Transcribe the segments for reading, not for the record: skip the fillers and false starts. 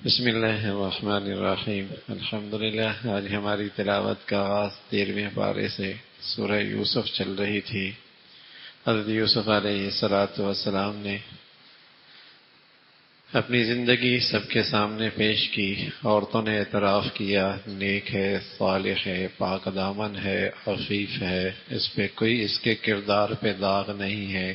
بسم اللہ الرحمن الرحیم الحمدللہ۔ آج ہماری تلاوت کا آغاز 13ویں پارے سے سورہ یوسف چل رہی تھی۔ حضرت یوسف علیہ السلام نے اپنی زندگی سب کے سامنے پیش کی۔ عورتوں نے اعتراف کیا نیک ہے، صالح ہے، پاک دامن ہے، عفیف ہے، اس پہ کوئی اس کے کردار پہ داغ نہیں ہے۔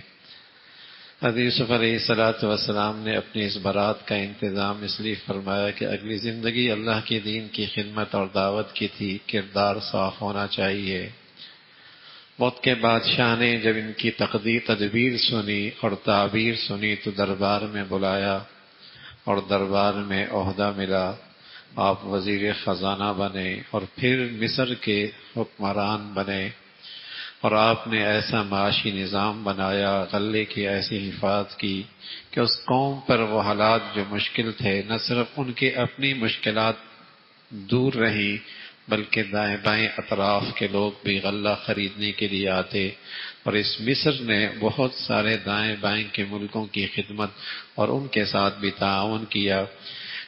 حضرت یوسف علیہ السلام نے اپنی اس برات کا انتظام اس لیے فرمایا کہ اگلی زندگی اللہ کے دین کی خدمت اور دعوت کی تھی، کردار صاف ہونا چاہیے۔ موت کے بادشاہ نے جب ان کی تدبیر سنی اور تعبیر سنی تو دربار میں بلایا اور دربار میں عہدہ ملا۔ آپ وزیر خزانہ بنے اور پھر مصر کے حکمران بنے، اور آپ نے ایسا معاشی نظام بنایا، غلے کی ایسی حفاظت کی کہ اس قوم پر وہ حالات جو مشکل تھے نہ صرف ان کے اپنی مشکلات دور رہی بلکہ دائیں بائیں اطراف کے لوگ بھی غلہ خریدنے کے لیے آتے، اور اس مصر نے بہت سارے دائیں بائیں کے ملکوں کی خدمت اور ان کے ساتھ بھی تعاون کیا۔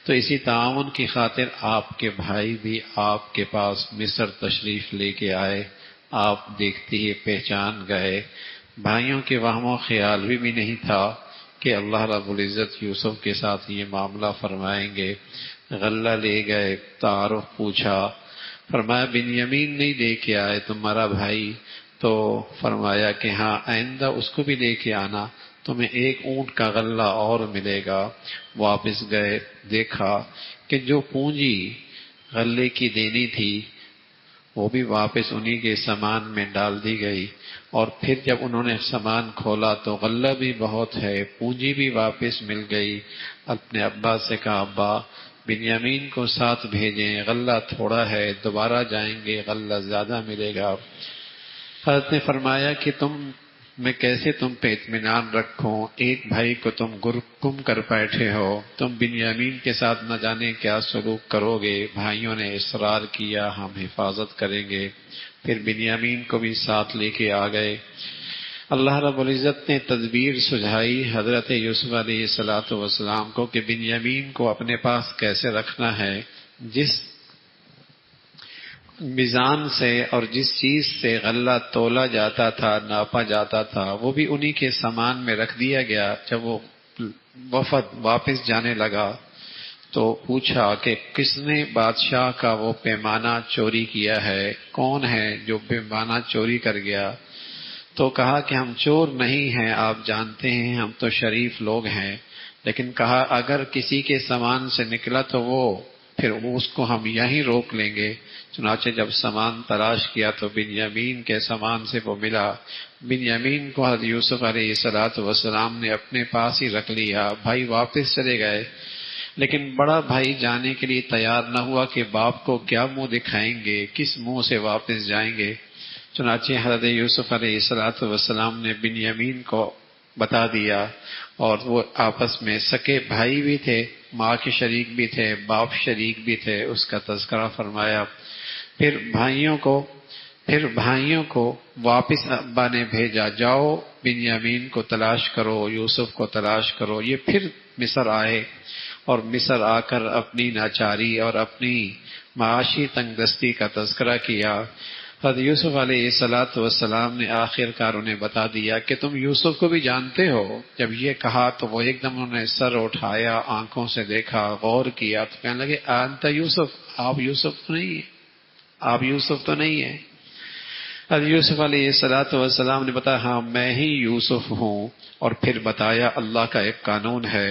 تو اسی تعاون کی خاطر آپ کے بھائی بھی آپ کے پاس مصر تشریف لے کے آئے۔ آپ دیکھتے ہی پہچان گئے۔ بھائیوں کے وہم و خیال بھی نہیں تھا کہ اللہ رب العزت یوسف کے ساتھ یہ معاملہ فرمائیں گے۔ غلہ لے گئے، تعارف پوچھا، فرمایا بنیامین نہیں لے کے آئے تمہارا بھائی؟ تو فرمایا کہ ہاں، آئندہ اس کو بھی لے کے آنا، تمہیں ایک اونٹ کا غلہ اور ملے گا۔ واپس گئے، دیکھا کہ جو پونجی غلے کی دینی تھی وہ بھی واپس انہی کے سامان میں ڈال دی گئی، اور پھر جب انہوں نے سامان کھولا تو غلہ بھی بہت ہے، پونجی بھی واپس مل گئی۔ اپنے ابا سے کہا ابا بنیامین کو ساتھ بھیجیں، غلہ تھوڑا ہے، دوبارہ جائیں گے غلہ زیادہ ملے گا۔ حضرت نے فرمایا کہ میں کیسے تم پہ اطمینان رکھوں، ایک بھائی کو تم گم کر بیٹھے ہو، تم بنیامین کے ساتھ نہ جانے کیا سلوک کرو گے۔ بھائیوں نے اصرار کیا ہم حفاظت کریں گے، پھر بنیامین کو بھی ساتھ لے کے آ گئے۔ اللہ رب العزت نے تدبیر سجھائی حضرت یوسف علیہ السلام کو کہ بنیامین کو اپنے پاس کیسے رکھنا ہے۔ جس میزان سے اور جس چیز سے غلہ تولا جاتا تھا، ناپا جاتا تھا، وہ بھی انہی کے سامان میں رکھ دیا گیا۔ جب وہ وفد واپس جانے لگا تو پوچھا کہ کس نے بادشاہ کا وہ پیمانہ چوری کیا ہے، کون ہے جو پیمانہ چوری کر گیا؟ تو کہا کہ ہم چور نہیں ہیں، آپ جانتے ہیں ہم تو شریف لوگ ہیں، لیکن کہا اگر کسی کے سامان سے نکلا تو پھر اس کو ہم یہیں روک لیں گے۔ چنانچہ جب سامان تلاش کیا تو بنیامین کے سامان سے وہ ملا۔ بنیامین کو حضرت یوسف علیہ السلام نے اپنے پاس ہی رکھ لیا۔ بھائی واپس چلے گئے، لیکن بڑا بھائی جانے کے لیے تیار نہ ہوا کہ باپ کو کیا منہ دکھائیں گے، کس منہ سے واپس جائیں گے۔ چنانچہ حضرت یوسف علیہ السلام نے بنیامین کو بتا دیا، اور وہ آپس میں سکے بھائی بھی تھے، ماں کے شریک بھی تھے، باپ شریک بھی تھے، اس کا تذکرہ فرمایا۔ پھر بھائیوں کو واپس ابا نے بھیجا، جاؤ بنیامین کو تلاش کرو، یوسف کو تلاش کرو۔ یہ پھر مصر آئے، اور مصر آ کر اپنی ناچاری اور اپنی معاشی تنگ دستی کا تذکرہ کیا۔ حضرت یوسف علیہ السلام نے آخر کار انہیں بتا دیا کہ تم یوسف کو بھی جانتے ہو۔ جب یہ کہا تو وہ ایک دم انہوں نے سر اٹھایا، آنکھوں سے دیکھا، غور کیا تو کہنے لگے انت یوسف، آپ یوسف تو نہیں ہیں، آپ یوسف تو نہیں ہیں۔ حضرت یوسف علیہ السلام نے بتایا ہاں میں ہی یوسف ہوں، اور پھر بتایا اللہ کا ایک قانون ہے،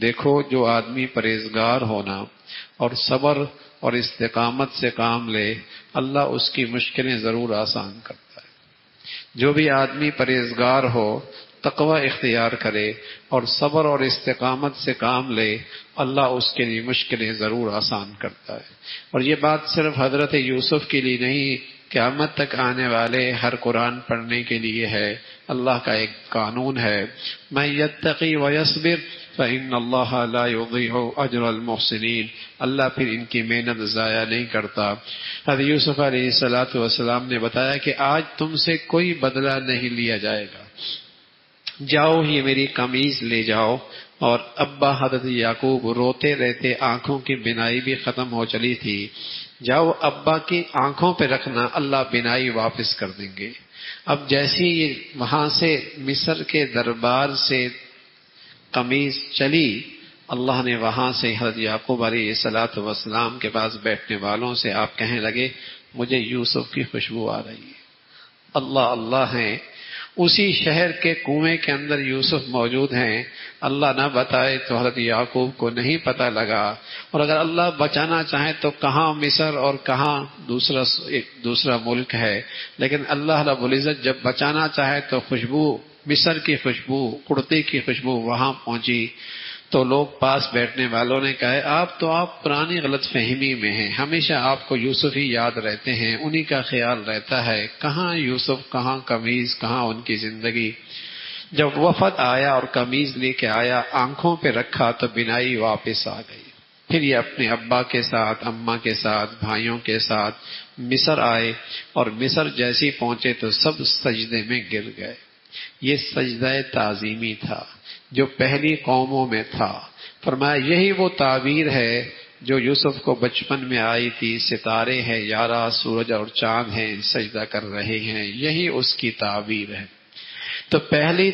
دیکھو جو آدمی پرہیزگار ہونا اور صبر اور استقامت سے کام لے، اللہ اس کی مشکلیں ضرور آسان کرتا ہے۔ جو بھی آدمی پرہیزگار ہو، تقوی اختیار کرے اور صبر اور استقامت سے کام لے، اللہ اس کے لیے مشکلیں ضرور آسان کرتا ہے۔ اور یہ بات صرف حضرت یوسف کے لیے نہیں، قیامت تک آنے والے ہر قرآن پڑھنے کے لیے ہے۔ اللہ کا ایک قانون ہے، من یتقی ویصبر فإن اللہ لا یضیع اجر المحسنین، اللہ پھر ان کی محنت ضائع نہیں کرتا۔ حضرت یوسف علیہ السلام نے بتایا کہ آج تم سے کوئی بدلہ نہیں لیا جائے گا، جاؤ یہ میری قمیض لے جاؤ اور ابا حضرت یعقوب روتے رہتے آنکھوں کی بینائی بھی ختم ہو چلی تھی. جاؤ ابا کی آنکھوں پہ رکھنا، اللہ بینائی واپس کر دیں گے. اب جیسی وہاں سے مصر کے دربار سے قمیض چلی، اللہ نے وہاں سے حضرت یعقوب علیہ الصلوۃ والسلام کے پاس بیٹھنے والوں سے آپ کہنے لگے مجھے یوسف کی خوشبو آ رہی ہے. اللہ اللہ ہیں. اسی شہر کے کنویں کے اندر یوسف موجود ہیں. اللہ نہ بتائے تو حضرت یعقوب کو نہیں پتہ لگا، اور اگر اللہ بچانا چاہے تو کہاں مصر اور کہاں دوسرا ملک ہے. لیکن اللہ رب العزت جب بچانا چاہے تو خوشبو، مصر کی خوشبو، کڑتی کی خوشبو وہاں پہنچی. تو لوگ پاس بیٹھنے والوں نے کہا آپ پرانی غلط فہمی میں ہیں، ہمیشہ آپ کو یوسف ہی یاد رہتے ہیں، انہی کا خیال رہتا ہے. کہاں یوسف، کہاں قمیض، کہاں ان کی زندگی. جب وفد آیا اور قمیض لے کے آیا، آنکھوں پہ رکھا تو بینائی واپس آ گئی. پھر یہ اپنے ابا کے ساتھ، اماں کے ساتھ، بھائیوں کے ساتھ مصر آئے، اور مصر جیسی پہنچے تو سب سجدے میں گر گئے. یہ سجدہ تعظیمی تھا جو پہلی قوموں میں تھا. فرمایا یہی وہ تعبیر ہے جو یوسف کو بچپن میں آئی تھی، ستارے ہیں 11، سورج اور چاند ہیں سجدہ کر رہے ہیں، یہی اس کی تعبیر ہے. تو پہلی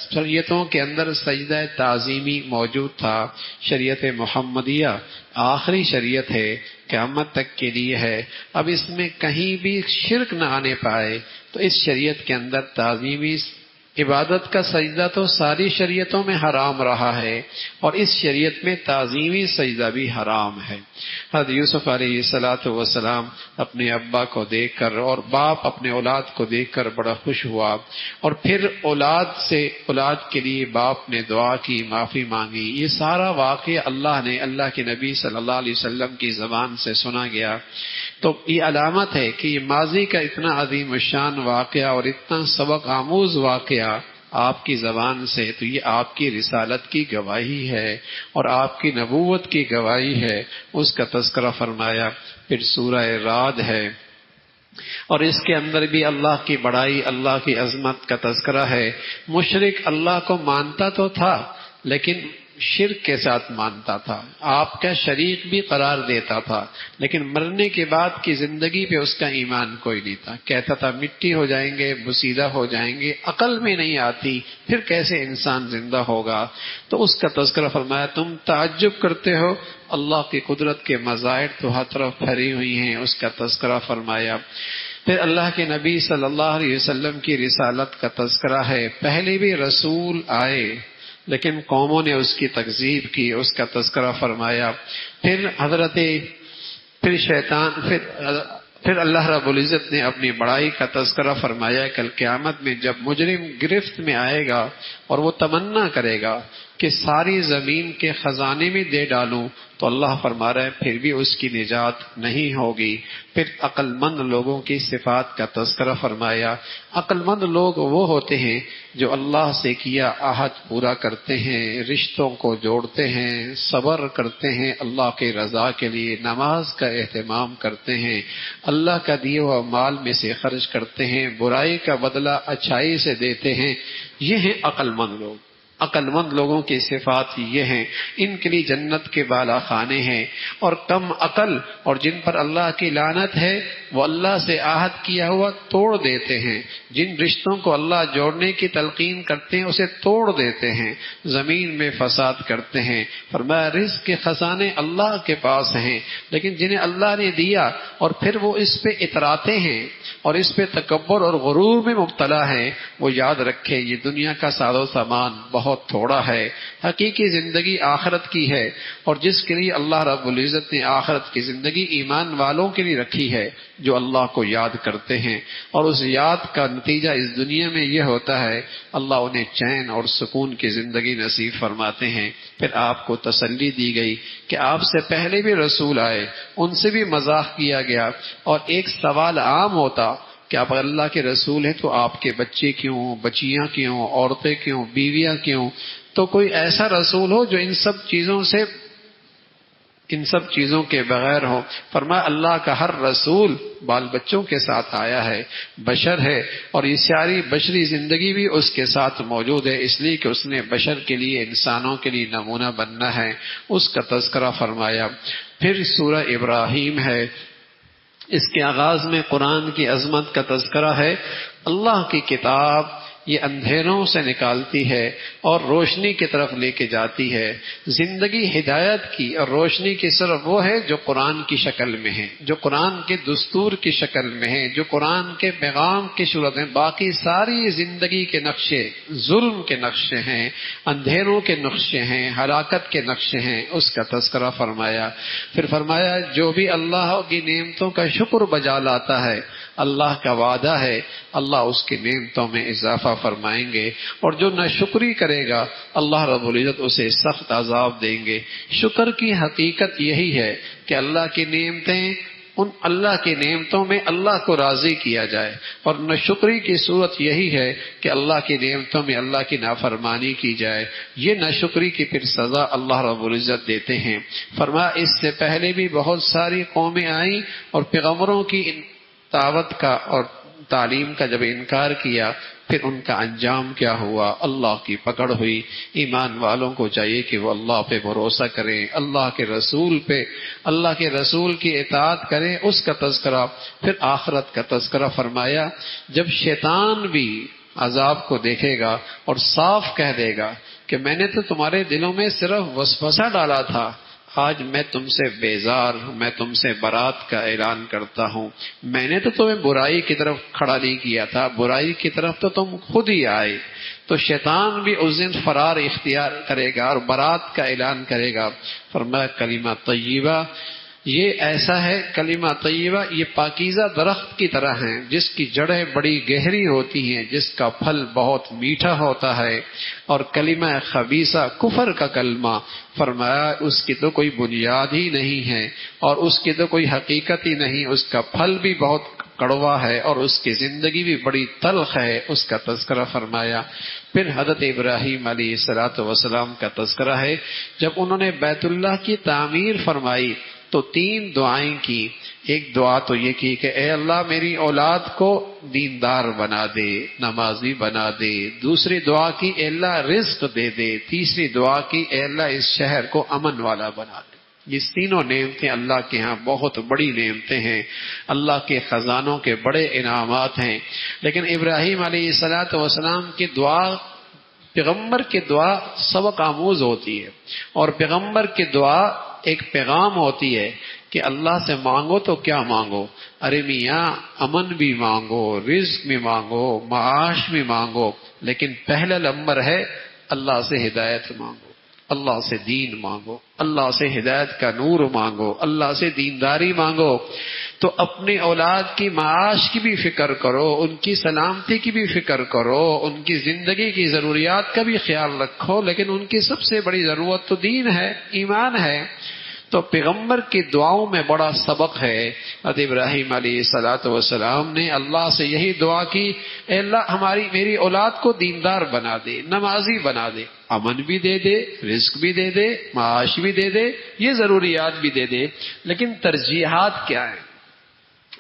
شریعتوں کے اندر سجدہ تعظیمی موجود تھا. شریعت محمدیہ آخری شریعت ہے، قیامت تک کے لیے ہے. اب اس میں کہیں بھی شرک نہ آنے پائے، تو اس شریعت کے اندر تعظیمی عبادت کا سجدہ تو ساری شریعتوں میں حرام رہا ہے، اور اس شریعت میں تعظیمی سجدہ بھی حرام ہے. حضرت یوسف علیہ السلام اپنے ابا کو دیکھ کر، اور باپ اپنے اولاد کو دیکھ کر بڑا خوش ہوا، اور پھر اولاد کے لیے باپ نے دعا کی، معافی مانگی. یہ سارا واقعہ اللہ کے نبی صلی اللہ علیہ وسلم کی زبان سے سنا گیا. تو یہ علامت ہے کہ یہ ماضی کا اتنا عظیم الشان واقعہ اور اتنا سبق آموز واقعہ آپ کی زبان سے، تو یہ آپ کی رسالت کی گواہی ہے اور آپ کی نبوت کی گواہی ہے. اس کا تذکرہ فرمایا. پھر سورہ رعد ہے، اور اس کے اندر بھی اللہ کی بڑائی، اللہ کی عظمت کا تذکرہ ہے. مشرک اللہ کو مانتا تو تھا لیکن شرک کے ساتھ مانتا تھا، آپ کا شریک بھی قرار دیتا تھا، لیکن مرنے کے بعد کی زندگی پہ اس کا ایمان کوئی نہیں تھا. کہتا تھا مٹی ہو جائیں گے، بسیدہ ہو جائیں گے، عقل میں نہیں آتی، پھر کیسے انسان زندہ ہوگا. تو اس کا تذکرہ فرمایا. تم تعجب کرتے ہو، اللہ کی قدرت کے مظاہر تو ہر طرف پھیلی ہوئی ہیں. اس کا تذکرہ فرمایا. پھر اللہ کے نبی صلی اللہ علیہ وسلم کی رسالت کا تذکرہ ہے. پہلے بھی رسول آئے لیکن قوموں نے اس کی تکذیب کی. اس کا تذکرہ فرمایا. پھر اللہ رب العزت نے اپنی بڑائی کا تذکرہ فرمایا. کل قیامت میں جب مجرم گرفت میں آئے گا اور وہ تمنا کرے گا کہ ساری زمین کے خزانے میں دے ڈالوں، تو اللہ فرما رہا ہے پھر بھی اس کی نجات نہیں ہوگی. پھر عقل مند لوگوں کی صفات کا تذکرہ فرمایا. عقل مند لوگ وہ ہوتے ہیں جو اللہ سے کیا عہد پورا کرتے ہیں، رشتوں کو جوڑتے ہیں، صبر کرتے ہیں اللہ کے رضا کے لیے، نماز کا اہتمام کرتے ہیں، اللہ کا دیے ہوا مال میں سے خرچ کرتے ہیں، برائی کا بدلہ اچھائی سے دیتے ہیں. یہ ہیں عقل مند لوگ. عقل مند لوگوں کی صفات یہ ہیں. ان کے لیے جنت کے بالا خانے ہیں. اور کم عقل اور جن پر اللہ کی لعنت ہے وہ اللہ سے عہد کیا ہوا توڑ دیتے ہیں. جن رشتوں کو اللہ جوڑنے کی تلقین کرتے ہیں اسے توڑ دیتے ہیں، زمین میں فساد کرتے ہیں. فرمایا رزق کے خزانے اللہ کے پاس ہیں، لیکن جنہیں اللہ نے دیا اور پھر وہ اس پہ اتراتے ہیں اور اس پہ تکبر اور غرور میں مبتلا ہیں، وہ یاد رکھے یہ دنیا کا ساز و سامان بہت تھوڑا ہے. حقیقی زندگی آخرت کی ہے، اور جس کے لیے اللہ رب العزت نے آخرت کی زندگی ایمان والوں کے لیے رکھی ہے جو اللہ کو یاد کرتے ہیں. اور اس یاد کا نتیجہ اس دنیا میں یہ ہوتا ہے اللہ انہیں چین اور سکون کی زندگی نصیب فرماتے ہیں. پھر آپ کو تسلی دی گئی کہ آپ سے پہلے بھی رسول آئے، ان سے بھی مذاق کیا گیا. اور ایک سوال عام ہوتا کہ آپ اللہ کے رسول ہیں تو آپ کے بچے کیوں، بچیاں کیوں، عورتیں کیوں، بیویاں کیوں؟ تو کوئی ایسا رسول ہو جو ان سب چیزوں سے ان سب چیزوں کے بغیر ہو. فرمایا اللہ کا ہر رسول بال بچوں کے ساتھ آیا ہے، بشر ہے، اور یہ ساری بشری زندگی بھی اس کے ساتھ موجود ہے، اس لیے کہ اس نے بشر کے لیے، انسانوں کے لیے نمونہ بننا ہے. اس کا تذکرہ فرمایا. پھر سورہ ابراہیم ہے، اس کے آغاز میں قرآن کی عظمت کا تذکرہ ہے. اللہ کی کتاب یہ اندھیروں سے نکالتی ہے اور روشنی کی طرف لے کے جاتی ہے. زندگی ہدایت کی اور روشنی کی صرف وہ ہے جو قرآن کی شکل میں ہے، جو قرآن کے دستور کی شکل میں ہے، جو قرآن کے پیغام کی صورت میں. باقی ساری زندگی کے نقشے ظلم کے نقشے ہیں، اندھیروں کے نقشے ہیں، ہلاکت کے نقشے ہیں. اس کا تذکرہ فرمایا. پھر فرمایا جو بھی اللہ کی نعمتوں کا شکر بجا لاتا ہے، اللہ کا وعدہ ہے اللہ اس کی نعمتوں میں اضافہ فرمائیں گے، اور جو ناشکری کرے گا اللہ رب العزت اسے سخت عذاب دیں گے. شکر کی حقیقت یہی ہے کہ اللہ کی نعمتیں، ان اللہ کی نعمتوں میں اللہ کو راضی کیا جائے، اور ناشکری کی صورت یہی ہے کہ اللہ کی نعمتوں میں اللہ کی نافرمانی کی جائے. یہ ناشکری کی پھر سزا اللہ رب العزت دیتے ہیں. فرمایا اس سے پہلے بھی بہت ساری قومیں آئیں اور پیغمبروں کی دعوت کا اور تعلیم کا جب انکار کیا، پھر ان کا انجام کیا ہوا؟ اللہ کی پکڑ ہوئی. ایمان والوں کو چاہیے کہ وہ اللہ پہ بھروسہ کریں، اللہ کے رسول پہ، اللہ کے رسول کی اطاعت کریں. اس کا تذکرہ. پھر آخرت کا تذکرہ فرمایا. جب شیطان بھی عذاب کو دیکھے گا اور صاف کہہ دے گا کہ میں نے تو تمہارے دلوں میں صرف وسوسہ ڈالا تھا، آج میں تم سے بیزار ہوں، میں تم سے برات کا اعلان کرتا ہوں. میں نے تو تمہیں برائی کی طرف کھڑا نہیں کیا تھا، برائی کی طرف تو تم خود ہی آئے. تو شیطان بھی اس دن فرار اختیار کرے گا اور برات کا اعلان کرے گا. فرمایا کلمہ طیبہ یہ ایسا ہے، کلمہ طیبہ یہ پاکیزہ درخت کی طرح ہیں جس کی جڑیں بڑی گہری ہوتی ہیں، جس کا پھل بہت میٹھا ہوتا ہے. اور کلمہ خبیثہ کفر کا کلمہ، فرمایا اس کی تو کوئی بنیاد ہی نہیں ہے اور اس کی تو کوئی حقیقت ہی نہیں، اس کا پھل بھی بہت کڑوا ہے اور اس کی زندگی بھی بڑی تلخ ہے. اس کا تذکرہ فرمایا. پھر حضرت ابراہیم علیہ السلام کا تذکرہ ہے. جب انہوں نے بیت اللہ کی تعمیر فرمائی تو 3 دعائیں کی. ایک دعا تو یہ کی کہ اے اللہ میری اولاد کو دیندار بنا دے، نمازی بنا دے. دوسری دعا کی اے اللہ رزق دے دے. تیسری دعا کی اے اللہ اس شہر کو امن والا بنا دے. یہ تینوں نعمتیں اللہ کے ہاں بہت بڑی نعمتیں ہیں، اللہ کے خزانوں کے بڑے انعامات ہیں. لیکن ابراہیم علیہ السلام کی دعا، پیغمبر کی دعا سبق آموز ہوتی ہے، اور پیغمبر کی دعا ایک پیغام ہوتی ہے کہ اللہ سے مانگو تو کیا مانگو؟ ارے میاں امن بھی مانگو، رزق بھی مانگو، معاش بھی مانگو، لیکن پہلا نمبر ہے اللہ سے ہدایت مانگو، اللہ سے دین مانگو، اللہ سے ہدایت کا نور مانگو، اللہ سے دینداری مانگو. تو اپنی اولاد کی معاش کی بھی فکر کرو، ان کی سلامتی کی بھی فکر کرو، ان کی زندگی کی ضروریات کا بھی خیال رکھو، لیکن ان کی سب سے بڑی ضرورت تو دین ہے، ایمان ہے. تو پیغمبر کی دعاؤں میں بڑا سبق ہے. حضرت ابراہیم علیہ السلام نے اللہ سے یہی دعا کی، اے اللہ میری اولاد کو دیندار بنا دے، نمازی بنا دے، امن بھی دے دے، رزق بھی دے دے، معاش بھی دے دے، یہ ضروریات بھی دے دے. لیکن ترجیحات کیا ہیں؟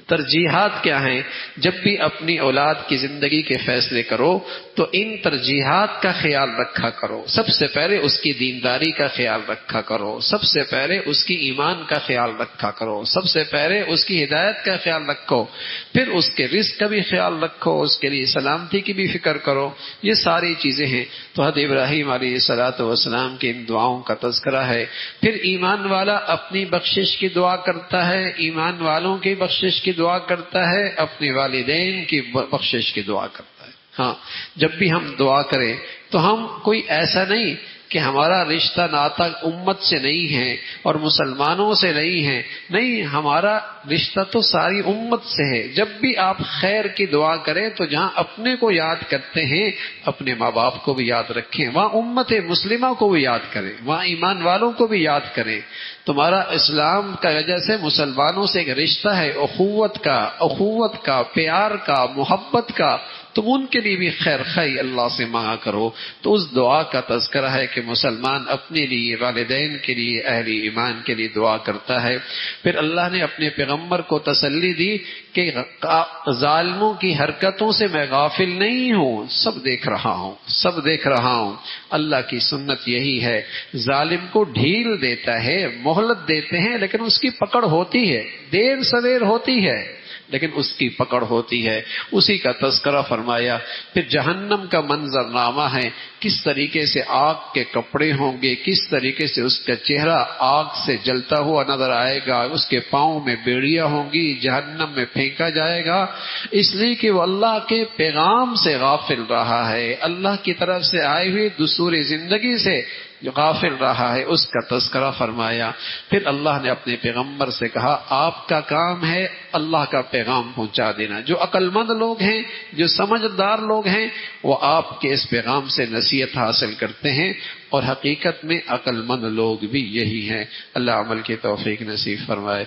ترجیحات کیا ہیں؟ جب بھی اپنی اولاد کی زندگی کے فیصلے کرو تو ان ترجیحات کا خیال رکھا کرو. سب سے پہلے اس کی دینداری کا خیال رکھا کرو، سب سے پہلے اس کی ایمان کا خیال رکھا کرو، سب سے پہلے اس کی ہدایت کا خیال رکھو، پھر اس کے رزق کا بھی خیال رکھو، اس کے لیے سلامتی کی بھی فکر کرو. یہ ساری چیزیں ہیں. تو حضرت ابراہیم علیہ السلام کی ان دعاؤں کا تذکرہ ہے. پھر ایمان والا اپنی بخشش کی دعا کرتا ہے، ایمان والوں کی بخشش کی دعا کرتا ہے، اپنے والدین کی بخشش کی دعا کرتا ہے. ہاں جب بھی ہم دعا کریں تو ہم کوئی ایسا نہیں کہ ہمارا رشتہ ناتا امت سے نہیں ہے اور مسلمانوں سے نہیں ہے، نہیں، ہمارا رشتہ تو ساری امت سے ہے. جب بھی آپ خیر کی دعا کریں تو جہاں اپنے کو یاد کرتے ہیں اپنے ماں باپ کو بھی یاد رکھیں، وہاں امت مسلمہ کو بھی یاد کریں، وہاں ایمان والوں کو بھی یاد کریں. تمہارا اسلام کا وجہ سے مسلمانوں سے ایک رشتہ ہے، اخوت کا، پیار کا، محبت کا. تم ان کے لیے بھی خیر خواہی اللہ سے مانگا کرو. تو اس دعا کا تذکرہ ہے کہ مسلمان اپنے لیے، والدین کے لیے، اہل ایمان کے لیے دعا کرتا ہے. پھر اللہ نے اپنے پیغمبر کو تسلی دی کہ ظالموں کی حرکتوں سے میں غافل نہیں ہوں، سب دیکھ رہا ہوں. اللہ کی سنت یہی ہے، ظالم کو ڈھیل دیتا ہے، مہلت دیتے ہیں، لیکن اس کی پکڑ ہوتی ہے، دیر سویر ہوتی ہے لیکن اس کی پکڑ ہوتی ہے. اسی کا تذکرہ فرمایا. پھر جہنم کا منظرنامہ ہے، کس طریقے سے آگ کے کپڑے ہوں گے، کس طریقے سے اس کا چہرہ آگ سے جلتا ہوا نظر آئے گا، اس کے پاؤں میں بیڑیاں ہوں گی، جہنم میں پھینکا جائے گا، اس لیے کہ وہ اللہ کے پیغام سے غافل رہا ہے، اللہ کی طرف سے آئے ہوئے دستور زندگی سے جو غافل رہا ہے، اس کا تذکرہ فرمایا. پھر اللہ نے اپنے پیغمبر سے کہا آپ کا کام ہے اللہ کا پیغام پہنچا دینا. جو عقل مند لوگ ہیں، جو سمجھدار لوگ ہیں، وہ آپ کے اس پیغام سے نصیحت حاصل کرتے ہیں، اور حقیقت میں عقل مند لوگ بھی یہی ہیں. اللہ عمل کی توفیق نصیب فرمائے.